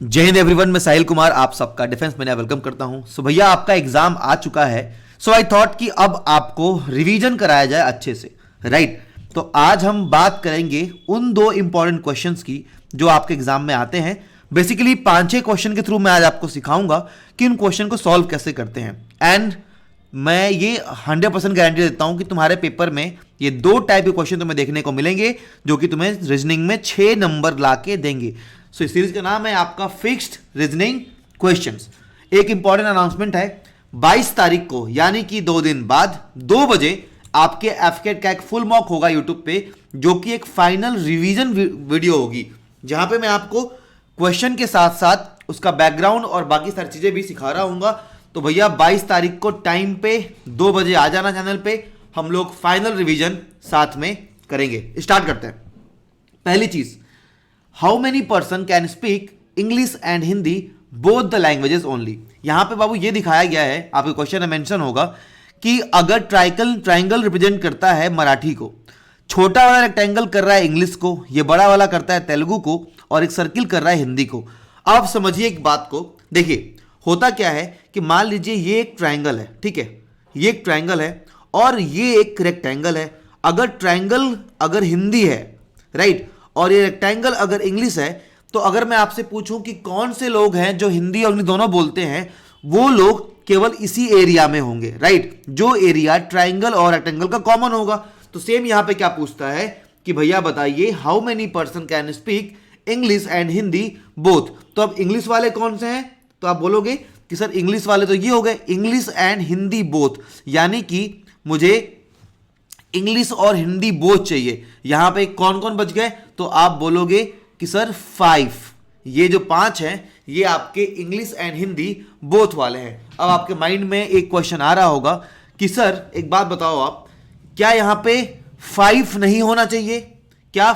जय हिंद एवरीवन, मैं साहिल कुमार आप सबका डिफेंस में वेलकम करता हूं। सो भैया आपका एग्जाम आ चुका है। सो आई थॉट कि अब आपको रिवीजन कराया जाए अच्छे से, राइट। तो आज हम बात करेंगे उन दो इंपॉर्टेंट क्वेश्चंस की जो आपके एग्जाम में आते हैं। बेसिकली 5-6 क्वेश्चन के थ्रू मैं आज आपको सिखाऊंगा कि उन क्वेश्चन को सॉल्व कैसे करते हैं। एंड मैं ये 100% गारंटी देता हूं कि तुम्हारे पेपर में ये दो टाइप के क्वेश्चन तुम्हें देखने को मिलेंगे जो कि तुम्हें रीजनिंग में 6 नंबर ला के देंगे। सो इस सीरीज का नाम है आपका फिक्स्ड रीजनिंग क्वेश्चंस। एक इंपॉर्टेंट अनाउंसमेंट है, 22 तारीख को यानी कि 2 दिन बाद 2 बजे आपके एफकेट का एक फुल मॉक होगा यूट्यूब पे, जो कि एक फाइनल रिवीजन वीडियो होगी जहां पे मैं आपको क्वेश्चन के साथ साथ उसका बैकग्राउंड और बाकी सारी चीजें भी सिखा रहा हूंगा। तो भैया 22 तारीख को टाइम पे 2 बजे आ जाना चैनल पे, हम लोग फाइनल रिवीजन साथ में करेंगे। स्टार्ट करते हैं। पहली चीज, how many person can speak English and Hindi both the languages only. यहां पे बाबू ये दिखाया गया है, आपके क्वेश्चन में मेंशन होगा कि अगर ट्राइंगल रिप्रेजेंट करता है मराठी को, छोटा वाला रेक्टेंगल कर रहा है इंग्लिश को, ये बड़ा वाला करता है तेलुगु को, और एक सर्किल कर रहा है हिंदी को। आप समझिए एक बात को, देखिए होता क्या है कि मान लीजिए ये एक ट्राइंगल है, ठीक है, ये एक ट्राइंगल है और ये एक रेक्टेंगल है। अगर ट्राइंगल अगर हिंदी है, राइट, और ये रेक्टेंगल अगर इंग्लिश है, तो अगर मैं आपसे पूछूं कि कौन से लोग हैं जो हिंदी और इंग्लिश दोनों बोलते हैं, वो लोग केवल इसी एरिया में होंगे, राइट, जो एरिया ट्राइंगल और रेक्टेंगल का कॉमन होगा। तो सेम यहां पे क्या पूछता है कि भैया बताइए how many person can speak English and Hindi both. तो अब इंग्लिश वाले कौन से हैं, तो आप बोलोगे कि सर इंग्लिश वाले तो ये हो गए, इंग्लिश एंड हिंदी बोथ, यानी कि मुझे इंग्लिश और हिंदी बोथ चाहिए। यहां पे कौन कौन बच गए, तो आप बोलोगे कि सर 5, ये जो 5 हैं ये आपके इंग्लिश एंड हिंदी बोथ वाले हैं। अब आपके माइंड में एक क्वेश्चन आ रहा होगा कि सर एक बात बताओ आप, क्या यहां पे 5 नहीं होना चाहिए, क्या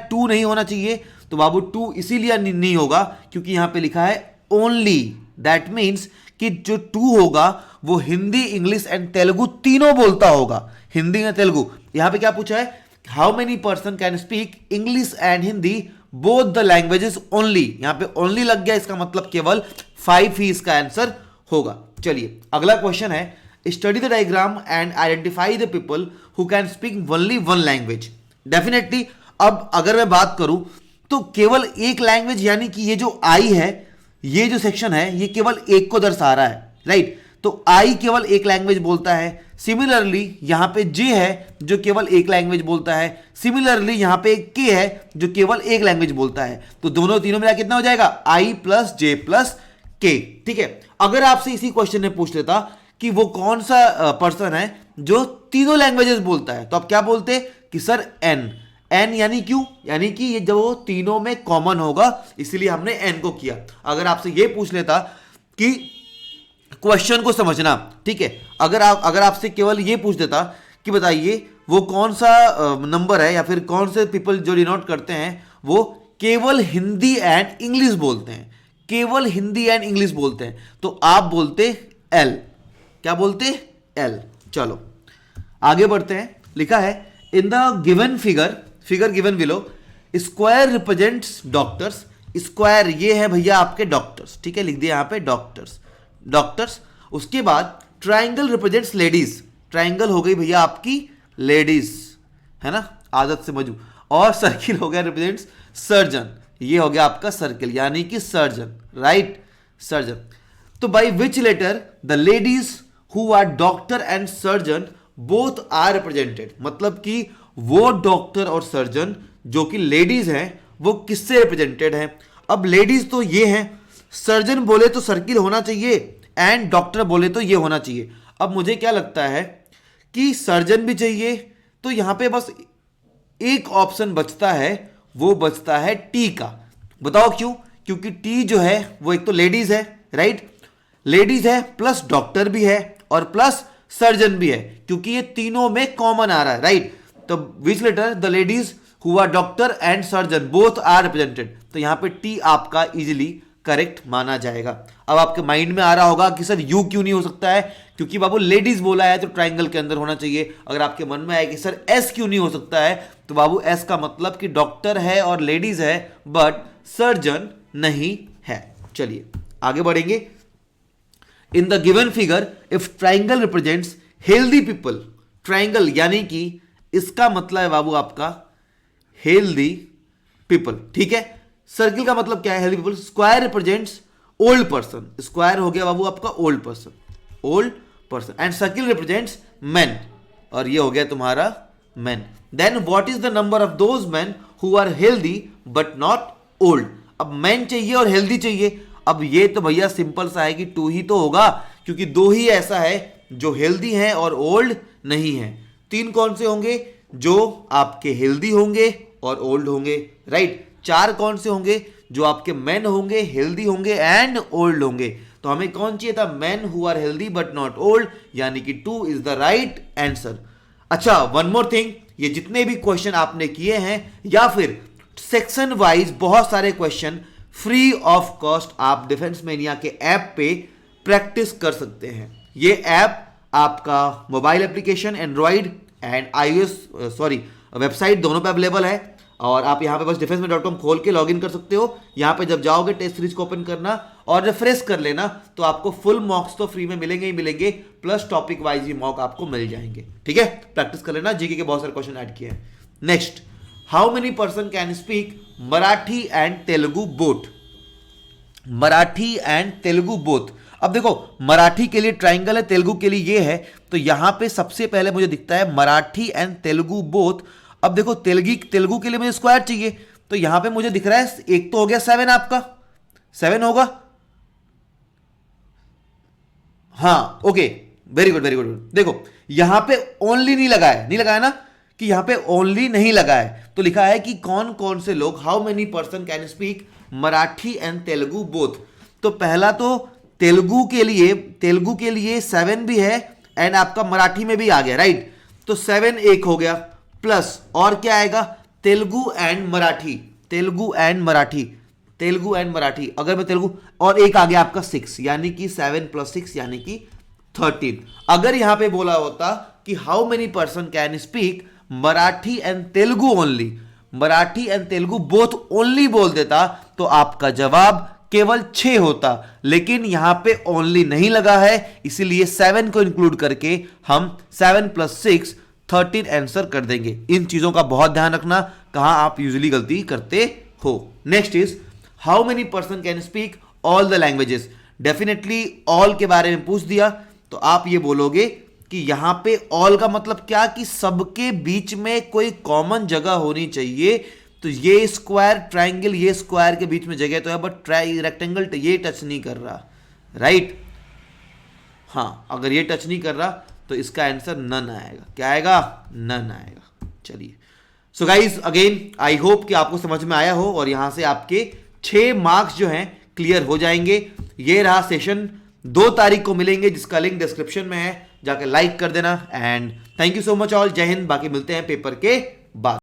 2 नहीं होना चाहिए। तो बाबू 2 इसीलिए नहीं होगा क्योंकि यहां पे लिखा है ओनली। दैट मीन्स कि जो 2 होगा वो हिंदी, इंग्लिश एंड तेलुगु तीनों बोलता होगा, हिंदी या तेलुगु। यहां पे क्या पूछा है, how many person can speak English and Hindi both the languages only. यहां पे ओनली लग गया, इसका मतलब केवल 5 ही इसका आंसर होगा। चलिए अगला क्वेश्चन है, study the diagram and identify the people who can speak only one language. Definitely अब अगर मैं बात करूं तो केवल एक लैंग्वेज, यानी कि ये जो आई है, ये जो सेक्शन है ये केवल एक को दर्शा रहा है, राइट। तो आई केवल एक लैंग्वेज बोलता है। सिमिलरली यहां पे जे है जो केवल एक लैंग्वेज बोलता है। सिमिलरली यहां पे के है जो केवल एक लैंग्वेज बोलता है। तो दोनों तीनों मिला कितना हो जाएगा, आई प्लस जे प्लस के, ठीक है। अगर आपसे इसी क्वेश्चन में पूछ लेता कि वो कौन सा पर्सन है जो तीनों लैंग्वेजेस बोलता है, तो आप क्या बोलते कि सर एन। एन यानी क्यों, यानी कि ये जो तीनों में कॉमन होगा, इसीलिए हमने एन को किया। अगर आपसे ये पूछ लेता कि क्वेश्चन को समझना, ठीक है, अगर आपसे केवल ये पूछ देता कि बताइए वो कौन सा नंबर है या फिर कौन से पीपल जो डिनोट करते हैं वो केवल हिंदी एंड इंग्लिश बोलते हैं, केवल हिंदी एंड इंग्लिश बोलते हैं, तो आप बोलते एल। क्या बोलते, एल। चलो आगे बढ़ते हैं। लिखा है in the given figure given below, square represents doctors. Square ये है भैया आपके डॉक्टर्स, ठीक है, लिख दिया यहां पे डॉक्टर्स। उसके बाद ट्राइंगल रिप्रेजेंट्स लेडीज, ट्राइंगल हो गई भैया आपकी लेडीज, है ना, आदत से मजू। और सर्किल हो गया रिप्रेजेंट्स सर्जन, ये हो गया आपका सर्किल यानी कि सर्जन, राइट, सर्जन। तो by which letter the ladies who are doctor and surgeon both are represented, मतलब कि वो डॉक्टर और सर्जन जो कि लेडीज हैं वो किससे रिप्रेजेंटेड हैं। अब लेडीज तो ये हैं, सर्जन बोले तो सर्किल होना चाहिए एंड डॉक्टर बोले तो ये होना चाहिए। अब मुझे क्या लगता है कि सर्जन भी चाहिए, तो यहां पे बस एक ऑप्शन बचता है, वो बचता है टी का। बताओ क्यों, क्योंकि टी जो है वो एक तो लेडीज है, राइट, लेडीज है प्लस डॉक्टर भी है और प्लस सर्जन भी है, क्योंकि ये तीनों में कॉमन आ रहा है, राइट। तो which letter the ladies who are doctor and surgeon both are represented, तो यहां पे टी आपका इजीली करेक्ट माना जाएगा। अब आपके माइंड में आ रहा होगा कि सर यू क्यों नहीं हो सकता है, क्योंकि बाबू लेडीज बोला है तो ट्राइंगल के अंदर होना चाहिए। अगर आपके मन में आए कि सर एस क्यों नहीं हो सकता है, तो बाबू एस का मतलब कि डॉक्टर है और लेडीज है बट सर्जन नहीं है। चलिए आगे बढ़ेंगे। In the given figure if triangle represents healthy people, triangle यानी कि इसका मतलब है बाबू आपका हेल्दी पीपल, ठीक है। सर्किल का मतलब क्या है, healthy people. Square represents old person, square हो गया बाबू आपका old person, old person. And circle represents man, और ये हो गया तुम्हारा man. Then what is the number of those man who are healthy but not old. अब मैन चाहिए और हेल्दी चाहिए। अब ये तो भैया सिंपल सा है कि 2 ही तो होगा, क्योंकि 2 ही ऐसा है जो हेल्दी है और ओल्ड नहीं है। 3 कौन से होंगे, जो आपके हेल्दी होंगे और ओल्ड होंगे, राइट। 4 कौन से होंगे, जो आपके मैन होंगे, हेल्दी होंगे एंड ओल्ड होंगे। तो हमें कौन चाहिए था, man who are healthy but not old, यानी कि 2 इज द राइट आंसर। अच्छा वन मोर थिंग, ये जितने भी क्वेश्चन आपने किए हैं या फिर सेक्शन वाइज बहुत सारे क्वेश्चन फ्री ऑफ कॉस्ट आप डिफेंस मेनिया के ऐप पे प्रैक्टिस कर सकते हैं। ये ऐप आपका mobile application Android and iOS website दोनों पे अवेलेबल है, और आप यहाँ पे बस defenseman.com खोल के लॉगिन कर सकते हो। यहाँ पे जब जाओगे टेस्ट सीरीज को ओपन करना और रिफ्रेश कर लेना, तो आपको फुल मॉक्स तो फ्री में मिलेंगे ही मिलेंगे, प्लस टॉपिक वाइज ही मॉक आपको मिल जाएंगे, ठीक है। प्रैक्टिस कर लेना, जीके के बहुत सारे क्वेश्चन ऐड किए हैं। Next, how many person can speak Marathi and Telugu both. Marathi and Telugu both. अब देखो मराठी के लिए ट्राइंगल है, तेलुगु के लिए ये है, तो यहां पे सबसे पहले मुझे दिखता है मराठी एंड तेलुगु बोथ। अब देखो तेलुगु के लिए मुझे स्क्वायर चाहिए, तो यहां पे मुझे दिख रहा है एक तो हो गया 7, आपका 7 होगा, हाँ okay, very good very good. देखो यहां पे ओनली नहीं लगा है, नहीं लगाया ना, कि यहां पे ओनली नहीं लगा है, तो लिखा है कि कौन कौन से लोग, how many person can speak Marathi and Telugu both. तो पहला तो तेलुगु के लिए 7 भी है एंड आपका मराठी में भी आ गया, राइट। तो 7 एक हो गया, प्लस और क्या आएगा, Telugu and Marathi, Telugu and Marathi, Telugu and Marathi. अगर मैं तेलुगु, और एक आ गया आपका 6, यानी कि 7 + 6 यानी कि 13। अगर यहां पे बोला होता कि how many person can speak Marathi and Telugu only, Marathi and Telugu both only बोल देता, तो आपका जवाब केवल 6 होता। लेकिन यहां पे ओनली नहीं लगा है, इसीलिए 7 को इंक्लूड करके हम 7 + 6 13 आंसर कर देंगे। इन चीजों का बहुत ध्यान रखना, कहां आप यूजुअली गलती करते हो। Next is, how many person can speak all the languages. Definitely all के बारे में पूछ दिया, तो आप ये बोलोगे कि यहां पे ऑल का मतलब क्या, कि सबके बीच में कोई कॉमन जगह होनी चाहिए। तो ये स्क्वायर ट्राइंगल, ये स्क्वायर के बीच में जगह तो है, बट रेक्टेंगल ये टच नहीं कर रहा, राइट। हाँ अगर ये टच नहीं कर रहा तो इसका आंसर नन आएगा। क्या आएगा, नन आएगा। चलिए so guys again I hope कि आपको समझ में आया हो, और यहां से आपके 6 मार्क्स जो हैं क्लियर हो जाएंगे। ये रहा सेशन, 2 तारीख को मिलेंगे, जिसका लिंक डिस्क्रिप्शन में है, जाकर लाइक कर देना। And thank you so much all, जय हिंद। बाकी मिलते हैं पेपर के बाद।